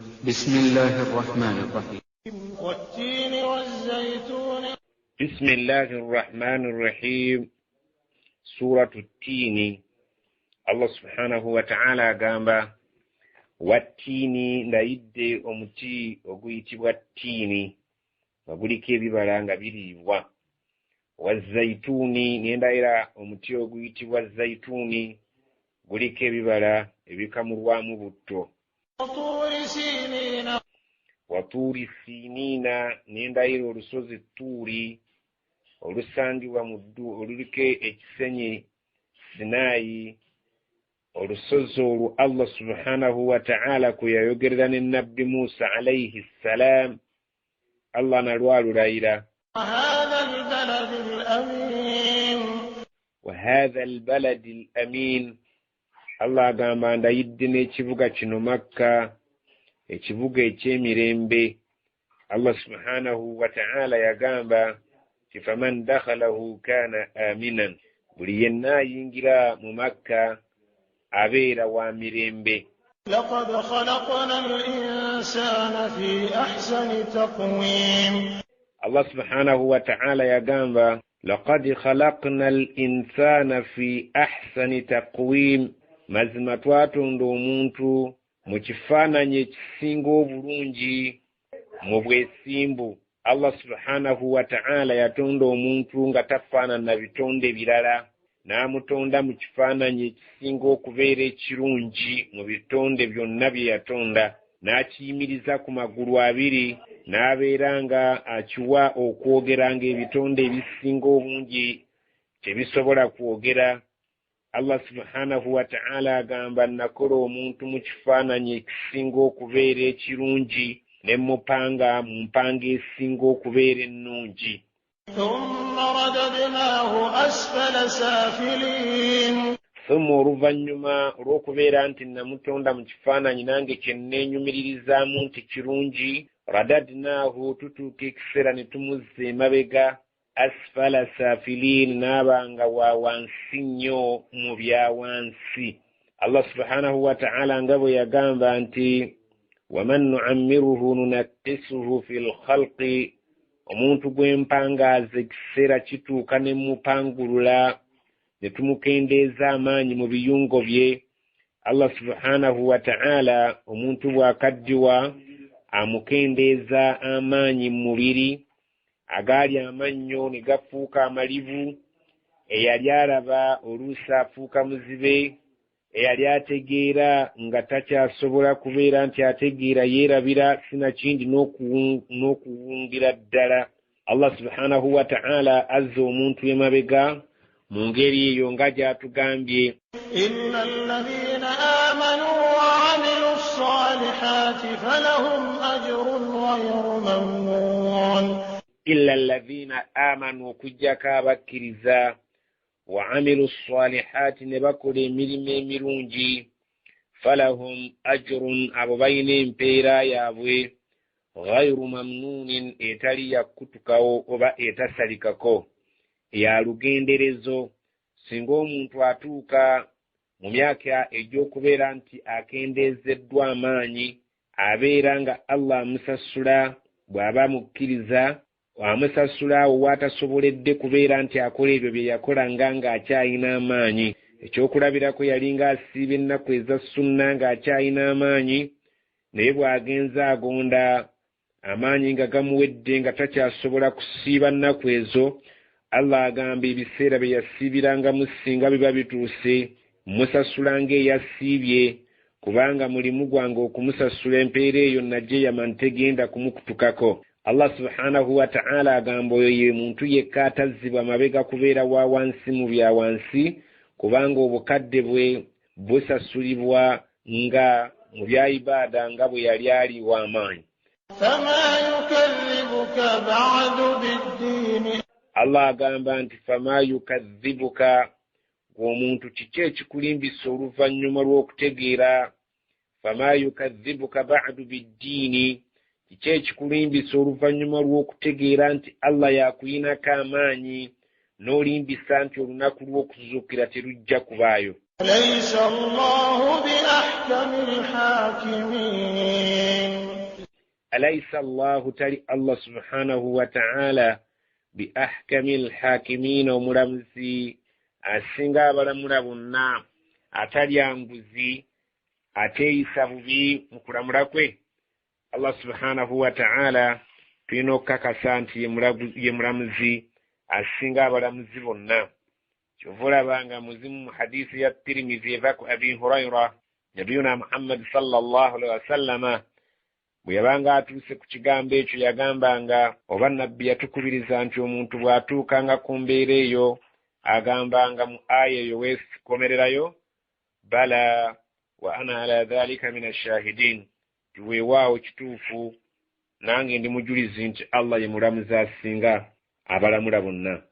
بسم الله الرحمن الرحيم. والتين والزيتون. بسم الله الرحمن الرحيم. سورة التين. الله سبحانه وتعالى قام والتين نايد omuti oguyitibwa ttini baguliko ebibala nga biriibwa. Wazzaituni nendayira omuti oguyitibwa zaituni guliko ebibala ebikamulwamu butto. Waturi sinina nendayira olusozi Tuuri olusangibwa mu oluliko ekisenyi Sinaayi. Olusozi olwo Allah subhanahu wa ta'ala kwe yayogerera ne Nabbi Musa alayhi salam, Allah nalwalulayira. Wa hadha albaladi alamin. Allah agamba ndayidde n'ekibuga kino Makka, ekibuga eky'emirembe. Allah subhanahu wa ta'ala yagamba faman dakhalahu kana aminan, buli yenna ayingira mu Makka abeera wa mirembe. لقد خلقنا الإنسان في أحسن تقويم. Allah subhanahu wa ta'ala yagamba laqad khalaqna al-insana fi ahsani taqwim, mazima twatonda omuntu mu kifaananyi ekisinga obulungi mu bwesimbu. Allah subhanahu wa ta'ala yatonda omuntu nga tafaanana na bitonde birala, n'amutonda mu kifaananyi ekisinga okubeera ekirungi mu bitonde byonna bye yatonda, n'akiyimiriza ku magulu abiri, n'abeera nga akiwa okwogera ng'ebitonde ebisinga obungi tebisobola kwogera. Allah subhanahu wa ta'ala agamba nakola omuntu mu kifaananyi ekisinga okubeera ekirungi, ne mupanga mu mpanga esinga okubeera ennungi. Thumma oluvannyuma olw'okubeera nti namutonda mu kifaananyi nange kye neenyumiririzaamu nti kirungi, radadnaahu tutuuka ekiseera ne tumuzza emabega, asfala saafiliin, n'abanga wa wansi nnyo mu bya wansi. Allah subhanahu wa ta'ala nga bwe yagamba nti waman nu'ammiruhu nunakkisuhu fil khalqi, omuntu gw'empangaaza ekiseera kituuka ne mupangulula ne tumukendeeza amaanyi mu biyungo bye. Allah subhanahu wa ta'ala omuntu bw'akaddiwa amukendeeza amaanyi mu mubiri, agaali amannyo ne gafuuka amalivu, eyali alaba oluusi afuuka muzibe, eyali ategeera nga takyasobola kubeera nti ategeera yeerabira sinakindi n'okuwungira ddala. Allah subhanahu wa ta'ala azza omuntu emabega mu ngeri eyo nga gy'atugambye inna alladhina amanu wa 'amilu ssalihati falahum ajrun ghayru mamnun. Illa alladhina amanu, okujjako abakkiriza, wa 'amilu ssalihati, ne bakola emirimu emirungi, falahum ajrun, abo balina empeera yaabwe, ghayru mamnunin, etali yakkutukawo oba etasalikako, ya lugenderezo. Singa omuntu atuuka mu myaka egy'okubeera nti akendeezeddwa amaanyi, abeera nga Allah amusasula bw'aba mukkiriza, amusasula awo waatasoboledde kubeera nti akola ebyo bye yakolanga ng'akyayina amaanyi. Ekyokulabirako yali ng'asiiba ennaku eza sunna ng'akyayina amaanyi, naye bw'agenza agonda amaanyi nga gamuwedde nga takyasobola kusiiba nnaku ezo, Allah agamba ebiseera bye yasiibirangamu singa biba bituuse, musasula ng'eyasiibye, kubanga mulimu gwange okumusasula empeera eyo najje yama tegenda kumukutukako. Allah subhanahu wa ta'ala agamba oyo ye muntu yekka atazzibwa mabega kubeera wa wansi mu bya wansi, kubanga obukadde bwe busasulibwa nga mu bya ibaada nga bwe yali ali w'amaanyi. Allah agamba nti fama yukadhibuka, omuntu kiki ekikulimbisa oluvannyuma lw'okutegeera. Fama yukadhibuka ba'du biddiini, kiki ekikulimbisa oluvannyuma lw'okutegeera nti Allah yakuyinako amaanyi, n'olimbisa nti olunaku lw'okuzuukira terujja kubaayo. Laysa Allahu bi ahkamil hakimin. alaysa allahu tali allah subhanahu wa ta'ala bi ahkamil hakimina omulamuzi asinga abalamula bonna atalya nguzi ateeyisa bubi mu kulamula kwe. Allah subhanahu wa ta'ala tulina okukakasa nti ye mulamuzi asinga abalamuzi bonna. Kyova olabanga muzimu mu hadisi ya Tirmidhi eva ku Abi Hurayra, nabiyuna Muhammad sallallahu alaihi wasallama bwe yabanga atuuse ku kigambo ekyo yagambanga, oba nabbi yatukubiriza nti omuntu bw'atuukanga ku mbeera eyo agambanga mu aya eyo weesikomererayo, bala wa ana ala dhalika min ashahidin, tiweewaawo kituufu nange ndi mujulizi nti Allah ye mulamuzi asinga abalamula bonna.